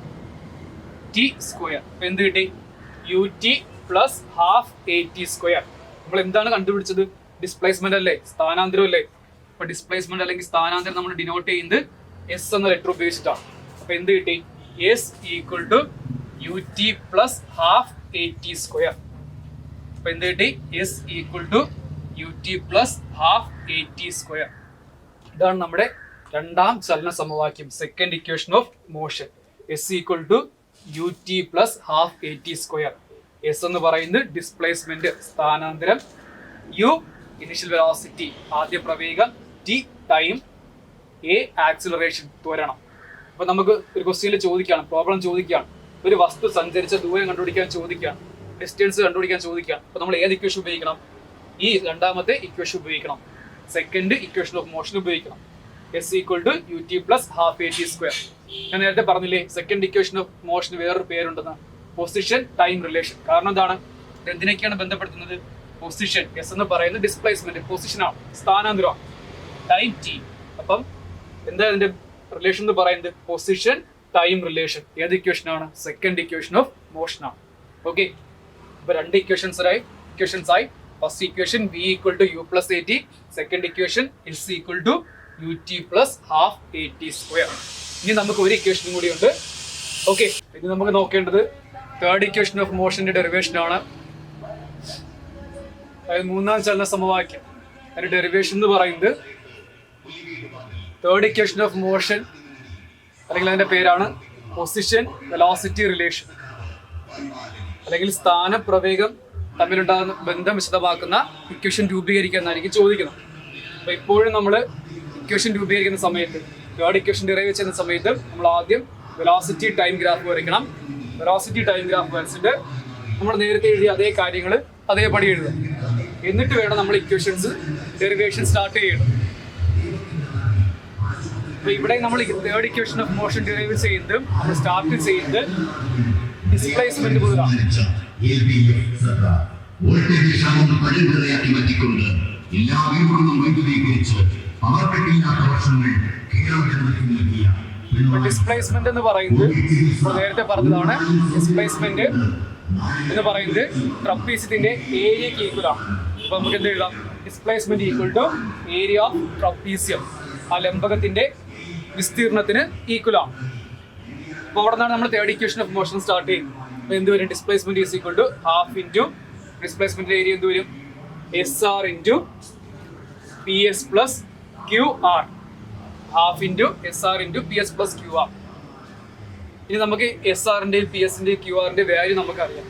T square. അപ്പൊ എന്ത് കിട്ടി? UT plus half 80 square. നമ്മൾ എന്താണ് കണ്ടുപിടിച്ചത്? ഡിസ്പ്ലേസ്മെന്റ് അല്ലേ? സ്ഥാനാന്തരം അല്ലേ? അപ്പൊ ഡിസ്പ്ലേസ്മെന്റ് അല്ലെങ്കിൽ സ്ഥാനാന്തരം നമ്മൾ ഡിനോട്ട് ചെയ്യുന്നത് S എന്ന ലെറ്റർ ഉപയോഗിച്ചിട്ടാണ്. അപ്പൊ എന്ത് കിട്ടി? S equal to UT plus half 80 square. അപ്പൊ എന്ത് കിട്ടി? S equal to UT plus half 80 square. ഇതാണ് നമ്മുടെ രണ്ടാം ചലന സമവാക്യം, second equation of motion. S equal to UT plus half 80 square. S എന്ന് പറയുന്നത് ഡിസ്പ്ലേസ്മെന്റ് സ്ഥാനാന്തരം, U ഇനിഷ്യൽ വെലോസിറ്റി ആദ്യ പ്രവേഗം, T ടൈം, A ആക്സിലറേഷൻ ത്വരണം. അപ്പൊ നമുക്ക് ഒരു ക്വസ്റ്റ്യനിൽ ചോദിക്കുകയാണ്, പ്രോബ്ലം ചോദിക്കുകയാണ്, ഒരു വസ്തു സഞ്ചരിച്ച ദൂരം കണ്ടുപിടിക്കാൻ ചോദിക്കുകയാണ്, ഡിസ്റ്റൻസ് കണ്ടുപിടിക്കാൻ ചോദിക്കുകയാണ്. അപ്പൊ നമ്മൾ ഏത് ഇക്വേഷൻ ഉപയോഗിക്കണം? ഈ രണ്ടാമത്തെ ഇക്വേഷൻ ഉപയോഗിക്കണം, സെക്കൻഡ് ഇക്വേഷൻ ഓഫ് മോഷൻ ഉപയോഗിക്കണം. S equal to UT plus half 80 square. ഞാൻ നേരത്തെ പറഞ്ഞില്ലേ സെക്കൻഡ് ഇക്വേഷൻ ഓഫ് മോഷന് വേറൊരു പേരുണ്ടെന്ന്, പൊസിഷൻ ടൈം റിലേഷൻ. കാരണം എന്താണ്? എന്തിനൊക്കെയാണ് ബന്ധപ്പെടുത്തുന്നത്? പൊസിഷൻ. S എന്ന് പറയുന്നത് ഡിസ്പ്ലേസ്മെന്റ്, പൊസിഷനാണ്, സ്ഥാനാന്തരമാണ്, ടൈം T. അപ്പം എന്താ ഇതിന്റെ റിലേഷൻ എന്ന് പറയുന്നത്? Position time relation. ഏത് ഇക്വേഷൻ ആണ്? സെക്കൻഡ് ഇക്വേഷൻ ഓഫ് മോഷൻ ആണ്. ഓക്കെ, അപ്പൊ രണ്ട് ഇക്വേഷൻസ് ആയി. First equation V equal to U plus 80, second equation S equal to UT plus half 80 square. ഇനി നമുക്ക് ഒരു ഇക്വേഷനും കൂടി ഉണ്ട്. ഓക്കെ, ഇനി നമുക്ക് നോക്കേണ്ടത് തേർഡ് ഇക്വേഷൻ ഓഫ് മോഷന്റെ ഡെറിവേഷൻ ആണ്. അതായത് മൂന്നാം ചലന സമവാക്യം അതിന്റെ ഡെറിവേഷൻ എന്ന് പറയുന്നത് തേർഡ് ഇക്വേഷൻ ഓഫ് മോഷൻ, അല്ലെങ്കിൽ അതിന്റെ പേരാണ് പൊസിഷൻ വെലോസിറ്റി റിലേഷൻ, അല്ലെങ്കിൽ സ്ഥാന പ്രവേഗം തമ്മിലുണ്ടാകുന്ന ബന്ധം വിശദമാക്കുന്ന ഇക്വേഷൻ രൂപീകരിക്കുക എന്നായിരിക്കും ചോദിക്കുന്നത്. അപ്പോൾ ഇപ്പോഴും നമ്മൾ ഇക്വേഷൻ രൂപീകരിക്കുന്ന സമയത്ത്, തേർഡ് ഇക്വേഷൻ ഡിറൈവ് ചെയ്യുന്ന സമയത്ത് നമ്മൾ ആദ്യം വെലോസിറ്റി ടൈം ഗ്രാഫ് വരയ്ക്കണം. വെലോസിറ്റി ടൈം ഗ്രാഫ് വരച്ചിട്ട് നമ്മൾ നേരത്തെ എഴുതിയ അതേ കാര്യങ്ങൾ അതേപടി എഴുതുക. എന്നിട്ട് വേണം നമ്മൾ ഇക്വേഷൻസ് ഡെറിവേഷൻ സ്റ്റാർട്ട് ചെയ്യണം. അപ്പോൾ ഇവിടെ നമ്മൾ third equation of motion derive ചെയ്യുന്നത് നമ്മൾ സ്റ്റാർട്ട് ചെയ്യുന്നത് ഡിസ്പ്ലേസ്മെന്റ് മുതലാണ്. ഡിസ്പ്ലേസ്മെന്റ് എന്ന് പറയുന്നത് നേരത്തെ പറഞ്ഞതാണ്. ഡിസ്പ്ലേസ്മെന്റ് എന്ന് പറയുന്നത് ട്രപ്പീസിയത്തിന്റെ ഏരിയക്ക് ഈക്വൽ ആണ്. അപ്പൊ നമുക്ക് എന്ത് എഴുതാം? Displacement equal to area of trapezium, ആ ലംബകത്തിന്റെ വിസ്തീർണത്തിന് ഈക്വൽ ആണ്. അപ്പോൾ അവിടെ നിന്നാണ് നമ്മൾ third equation of motion start ചെയ്യുന്നത്. അപ്പോൾ എന്ത് വരും? Displacement is equal to half into displacement area എന്ത് വരും? SR into PS plus QR. Half into SR into PS plus QR. ഇനി നമുക്ക് SRന്റെയും PSന്റെയും QRന്റെ വാല്യൂ നമുക്കറിയാം.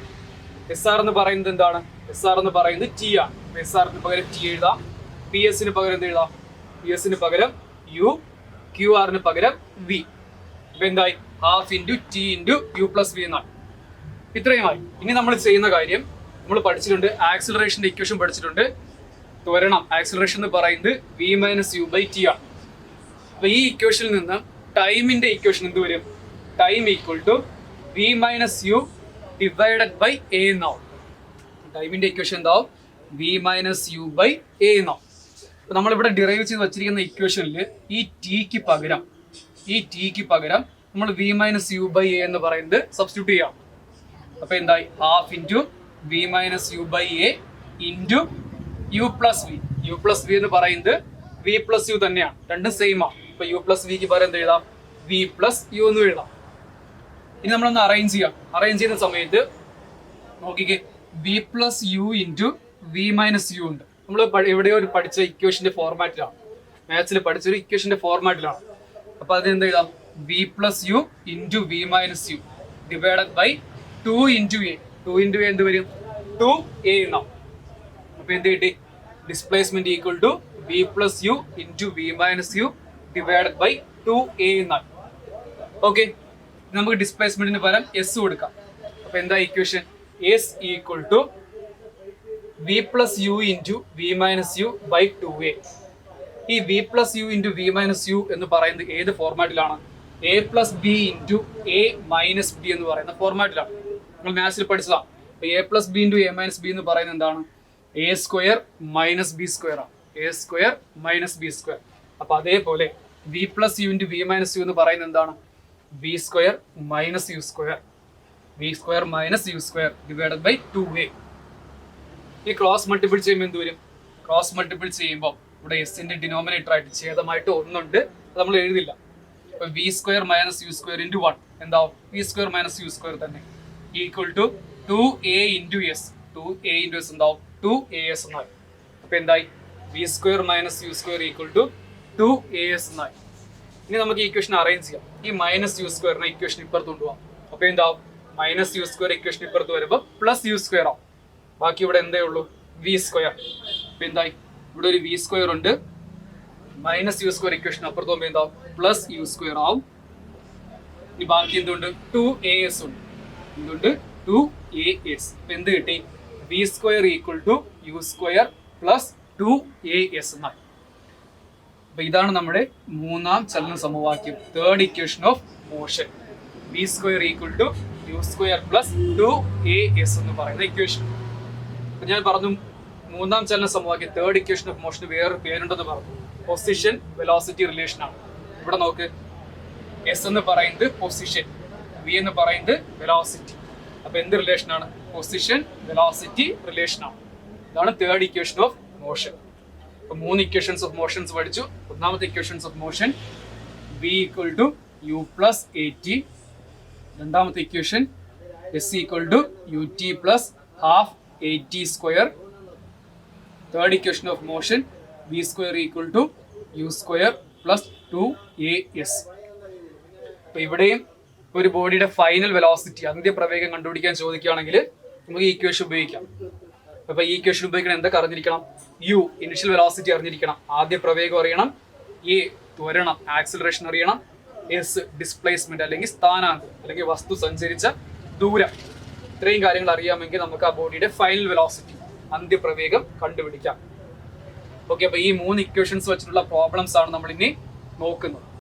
SR എന്ന് പറയുന്നത് എന്താണ്? SR എന്ന് പറയുന്നത് T ആണ്. SRന് പകരം T എഴുതാം. PSന് പകരം എന്ത് എഴുതാം? PSന് പകരം U, QRന് പകരം V. ഇപ്പൊ എന്തായി? Half into T into U plus V എന്നാണ്. ഇത്രയുമായി. ഇനി നമ്മൾ ചെയ്യുന്ന കാര്യം നമ്മൾ പഠിച്ചിട്ടുണ്ട്, ആക്സിലറേഷന്റെ ഇക്വേഷൻ പഠിച്ചിട്ടുണ്ട്. ത്വരണം, ആക്സിലറേഷൻ എന്ന് പറയുന്നത് V minus U by T ആണ്. അപ്പൊ ഈ ഇക്വേഷനിൽ നിന്ന് ടൈമിന്റെ ഇക്വേഷൻ എന്ത് വരും? Time equal to V minus U divided by A എന്നാവും. ടൈമിന്റെ ഇക്വേഷൻ എന്താവും? V minus U by A എന്നാവും. അപ്പൊ നമ്മളിവിടെ ഡിറൈവ് ചെയ്ത് വെച്ചിരിക്കുന്ന ഇക്വേഷനിൽ ഈ ടിക്ക് പകരം നമ്മൾ V minus U by A എന്ന് പറയുന്നത് സബ്സ്റ്റിറ്റ്യൂട്ട് ചെയ്യാം. അപ്പൊ എന്തായി? Half into V minus U by A into U plus V. U plus V എന്ന് പറയുന്നത് V പ്ലസ് U തന്നെയാണ്, രണ്ടും സെയിം ആണ്. ഇപ്പൊ U പ്ലസ് വിക്ക് പകരം എന്ത് എഴുതാം? V പ്ലസ് U എന്ന് എഴുതാം. ഇനി നമ്മളൊന്ന് അറേഞ്ച് ചെയ്യാം. അറേഞ്ച് ചെയ്യുന്ന സമയത്ത് നോക്കിക്കേ, V plus U into V minus U ഉണ്ട്. നമ്മൾ എവിടെയോ ഒരു പഠിച്ച ഇക്വേഷന്റെ ഫോർമാറ്റിലാണ്, മാത്സിൽ പഠിച്ചൊരു ഇക്വേഷന്റെ ഫോർമാറ്റിലാണ്. അപ്പൊ അത് എന്ത് എഴുതാം? V plus U into V minus U divided by 2 into A. 2 into A എന്ത് വരും? 2A എന്നാവും. അപ്പൊ എന്ത് കിട്ടി? Displacement equal to V plus U into V minus U divided by 2A എന്നാണ്. ഓക്കെ, നമുക്ക് ഡിസ്പ്ലേസ്മെന്റിന് പകരം S കൊടുക്കാം. അപ്പൊ എന്താ equation? S equal to V plus U into V minus U by 2A. ഈ V plus U into V minus U എന്ന് പറയുന്നത് ഏത് ഫോർമാറ്റിലാണ്? A plus B into A minus B എന്ന് പറയുന്ന ഫോർമാറ്റിലാണ്. നമ്മൾ മാത്സിൽ പഠിച്ചതാണ്. A plus B into A minus B എന്ന് പറയുന്നത് എന്താണ്? A square minus B square ആണ്. A square minus B square. അപ്പൊ അതേപോലെ V plus U into V minus U എന്ന് പറയുന്നത് എന്താണ്? V square minus U square. V square minus U square divided by 2A. ഈ ക്രോസ് മൾട്ടിപ്പിൾ ചെയ്യുമ്പോൾ എന്ത് വരും? ക്രോസ് മൾട്ടിപ്പിൾ ചെയ്യുമ്പോൾ ഇവിടെ എസിന്റെ ഡിനോമിനേറ്റർ ആയിട്ട് ഛേദമായിട്ട് ഒന്നുണ്ട്, അത് നമ്മൾ എഴുതില്ല. അപ്പൊ V square minus U square into 1 എന്താവും? V square minus U square തന്നെ equal to 2A into S. 2A into S എന്താവും? 2AS എന്നായി. അപ്പൊ എന്തായി? V square minus U square equal to 2AS എന്നായി. ഇനി നമുക്ക് ഈ ഇക്വേഷൻ അറേഞ്ച് ചെയ്യാം. ഈ മൈനസ് U സ്ക്വയറിനെ ഇക്വേഷൻ ഇപ്പുറത്ത് കൊണ്ടുപോകാം. അപ്പൊ എന്താവും? മൈനസ് U സ്ക്വയർ ഇക്വേഷൻ ഇപ്പുറത്ത് വരുമ്പോൾ പ്ലസ് U സ്ക്വയർ ആവും. ബാക്കി ഇവിടെ എന്തേ ഉള്ളൂ? V square. അപ്പൊ എന്തായി? ഇവിടെ ഒരു V സ്ക്വയർ ഉണ്ട്. മൈനസ് U സ്ക്വയർ ഇക്വേഷൻ അപ്പുറത്ത് പോകുമ്പോൾ എന്താവും? പ്ലസ് U സ്ക്വയർ ആവും. ഇനി ബാക്കി എന്തുണ്ട്? 2AS ഉണ്ട്. എന്തുണ്ട്? 2AS. അപ്പൊ എന്ത് കിട്ടി? V square equal to U square plus 2AS എന്നായി. അപ്പൊ ഇതാണ് നമ്മുടെ മൂന്നാം ചലന സമവാക്യം, third equation of motion. V square equal to U square plus 2AS എന്ന് പറയുന്ന ഇക്വേഷൻ. അപ്പൊ ഞാൻ പറഞ്ഞു മൂന്നാം ചലന സമവാക്യം തേർഡ് ഇക്വേഷൻ ഓഫ് മോഷന് വേറൊരു പേരുണ്ടെന്ന് പറഞ്ഞു. പൊസിഷൻ വെലോസിറ്റി റിലേഷൻ ആണ്. ഇവിടെ നോക്ക്, S എന്ന് പറയുന്നത് പൊസിഷൻ, V എന്ന് പറയുന്നത് വെലോസിറ്റി. അപ്പൊ എന്ത് റിലേഷൻ ആണ്? പൊസിഷൻ വെലോസിറ്റി റിലേഷൻ ആണ്. ഇതാണ് തേർഡ് ഇക്വേഷൻ ഓഫ് മോഷൻ. അപ്പൊ മൂന്ന് ഇക്വേഷൻസ് ഓഫ് മോഷൻസ് പഠിച്ചു. ഒന്നാമത്തെ equations of motion V equal to U plus AT. രണ്ടാമത്തെ equation S equal to U T plus half A T square. Third equation of motion V square equal to U square plus 2as. അപ്പൊ ഇവിടെയും ഒരു ബോഡിയുടെ final velocity അന്ത്യപ്രവേഗം കണ്ടുപിടിക്കാൻ ചോദിക്കുകയാണെങ്കിൽ നമുക്ക് ഈ equation ഉപയോഗിക്കാം. അപ്പൊ ഈ ഇക്വേഷൻ ഉപയോഗിക്കണം എന്തൊക്കെ അറിഞ്ഞിരിക്കണം? യു ഇനിഷ്യൽ വെലോസിറ്റി അറിഞ്ഞിരിക്കണം, ആദ്യ പ്രവേഗം അറിയണം, എ ത്വരണം ആക്സിലറേഷൻ അറിയണം, എസ് ഡിസ്പ്ലേസ്മെന്റ് അല്ലെങ്കിൽ സ്ഥാനാന്തരം അല്ലെങ്കിൽ വസ്തു സഞ്ചരിച്ച ദൂരം. ഇത്രയും കാര്യങ്ങൾ അറിയാമെങ്കിൽ നമുക്ക് ആ ബോഡിയുടെ ഫൈനൽ വെലോസിറ്റി അന്ത്യപ്രവേഗം കണ്ടുപിടിക്കാം. ഓക്കെ, അപ്പൊ ഈ 3 ഇക്വേഷൻസ് വെച്ചിട്ടുള്ള പ്രോബ്ലംസ് ആണ് നമ്മൾ ഇനി നോക്കുന്നത്.